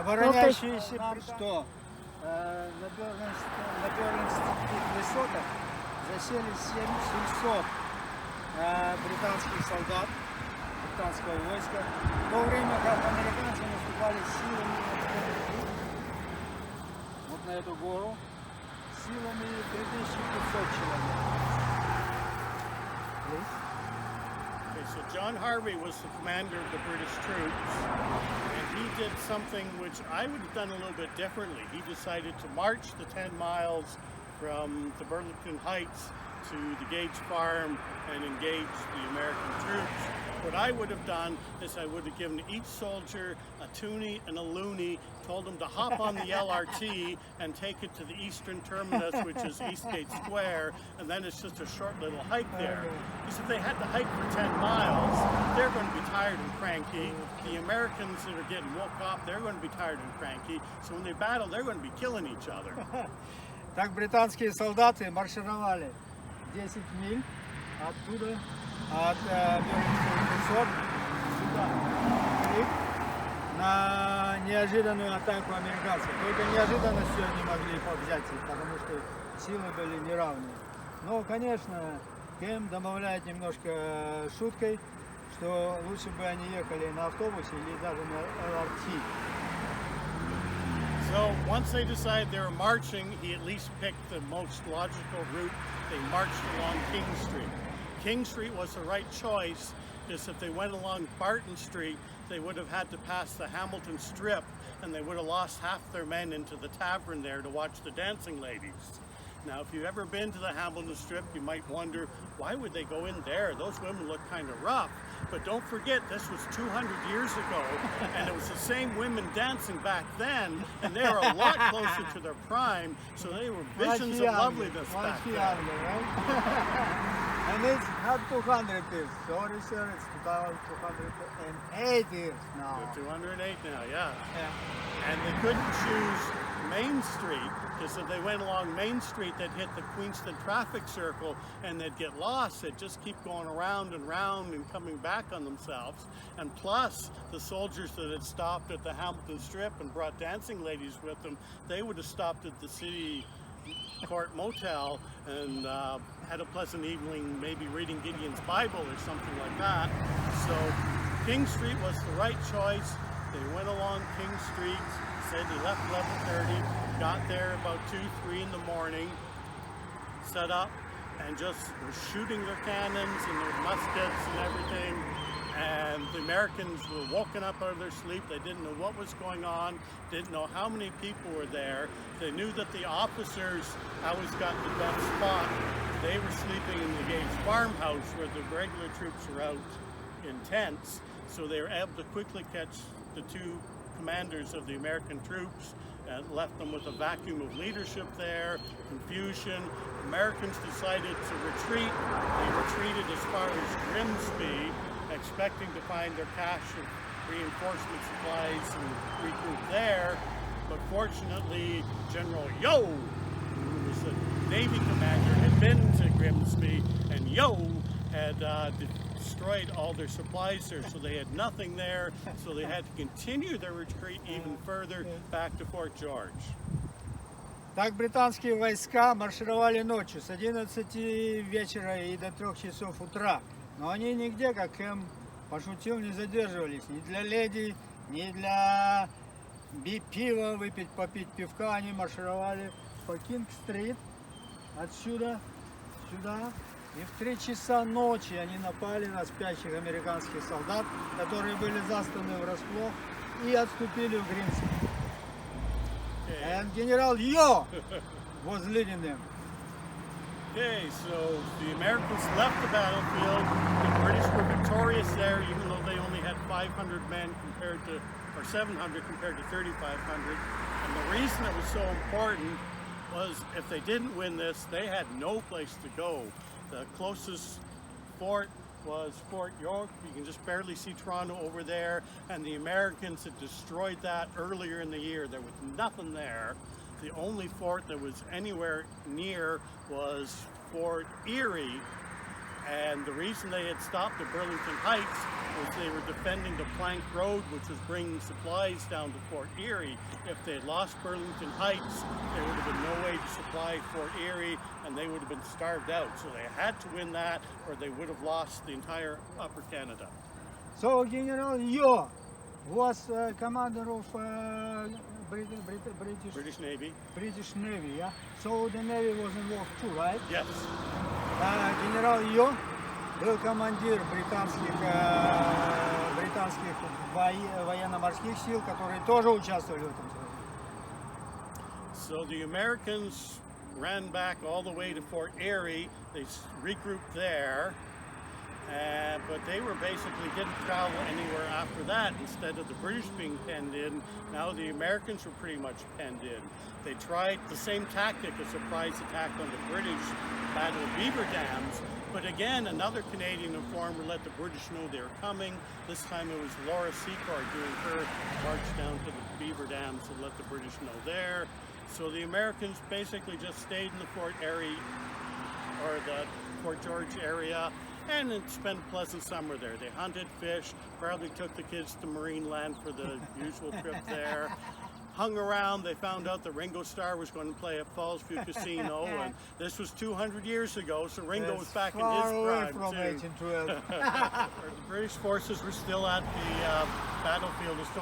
Обороняющиеся нам, что на берлинских высотах засели 700 британских солдат, британского войска, в то время как американцы наступали силами вот на эту гору, силами 3500 человек. Okay, so John Harvey was the commander of the British troops, and he did something which I would have done a little bit differently. He decided to march the 10 miles from the Burlington Heights to the Gage Farm and engage the American troops. What I would have done is I would have given each soldier a toonie and a loonie, told them to hop on the LRT and take it to the eastern terminus, which is Eastgate Square, and then it's just a short little hike there. Because if they had to hike for 10 miles, they're going to be tired and cranky. The Americans that are getting woke up, they're going to be tired and cranky. So when they battle, they're going to be killing each other. Так британские солдаты маршировали 10 миль оттуда, от Берлинских высот сюда, на неожиданную атаку американцев. Только неожиданностью они могли взять их, потому что силы были неравные. Но, конечно, Кэм добавляет немножко шуткой, что лучше бы они ехали на автобусе или даже на ЛРТ. So once they decided they were marching, he at least picked the most logical route. They marched along King Street. King Street was the right choice, because if they went along Barton Street, they would have had to pass the Hamilton Strip, and they would have lost half their men into the tavern there to watch the dancing ladies. Now, if you've ever been to the Hamilton Strip, you might wonder, why would they go in there? Those women look kind of rough. But don't forget, this was 200 years ago, and it was the same women dancing back then, and they were a lot closer to their prime, so they were visions of loveliness back then. And it's not 200 years. Sorry, sir, it's 208 years now. They're 208 now, yeah. And they couldn't choose Main Street, because if they went along Main Street, they'd hit the Queenston traffic circle and they'd get lost. They'd just keep going around and round and coming back on themselves. And plus, the soldiers that had stopped at the Hamilton Strip and brought dancing ladies with them, they would have stopped at the City Court Motel and had a pleasant evening, maybe reading Gideon's Bible or something like that. So King Street was the right choice. They went along King Street. Said they left 11:30, got there about 2-3 in the morning, set up, and just were shooting their cannons and their muskets and everything. And the Americans were woken up out of their sleep. They didn't know what was going on, didn't know how many people were there. They knew that the officers always got the best spot. They were sleeping in the Gage farmhouse where the regular troops were out in tents. So they were able to quickly catch the two commanders of the American troops and left them with a vacuum of leadership there, confusion. Americans decided to retreat. They retreated as far as Grimsby, expecting to find their cache of reinforcement supplies and regroup there. But fortunately, General Yo, who was the Navy commander, had been to Grimsby, and Yo had destroyed all their supplies there, so they had nothing there, so they had to continue their retreat even further back to Fort George. Так британские войска маршировали ночью с 11 вечера и до 3 часов утра. Но они нигде, как Кэм пошутил, не задерживались. Ни для леди, ни для пива, выпить, попить пивка. Они маршировали по Кинг-стрит, отсюда, сюда. И в 3 часа ночи они напали на спящих американских солдат, которые были застаны врасплох, и отступили в Гримсби. And General Yo was leading them. Okay, so the Americans left the battlefield. The British were victorious there, even though they only had 500 men compared to, or 700 compared to 3,500. And the reason it was so important was if they didn't win this, they had no place to go. The closest fort was Fort York. You can just barely see Toronto over there. And the Americans had destroyed that earlier in the year. There was nothing there. The only fort that was anywhere near was Fort Erie. And the reason they had stopped at Burlington Heights was they were defending the plank road, which was bringing supplies down to Fort Erie. If they had lost Burlington Heights, there would have been no way to supply Fort Erie, and they would have been starved out. So they had to win that, or they would have lost the entire Upper Canada. So General Yo was commander of British Navy. British Navy, yeah? So the Navy was involved too, right? Yes. Генерал Йо был командир британских военно-морских сил, которые тоже участвовали в этом сражении. So the Americans ran back all the way to Fort Erie. They regrouped there, but they were basically didn't travel anywhere after that. Instead of the British being penned in, now the Americans were pretty much penned in. They tried the same tactic, a surprise attack on the British Battle of Beaver Dams, but again, another Canadian informer let the British know they were coming. This time it was Laura Secord doing her march down to the Beaver Dams and let the British know there. So the Americans basically just stayed in the Fort Erie or the Fort George area and spent a pleasant summer there. They hunted, fished, probably took the kids to Marineland for the usual trip there. Hung around, they found out that Ringo Starr was going to play at Fallsview Casino, and this was 200 years ago, so Ringo was back in his prime from too. 1812. The British forces were still at the battlefield of Stony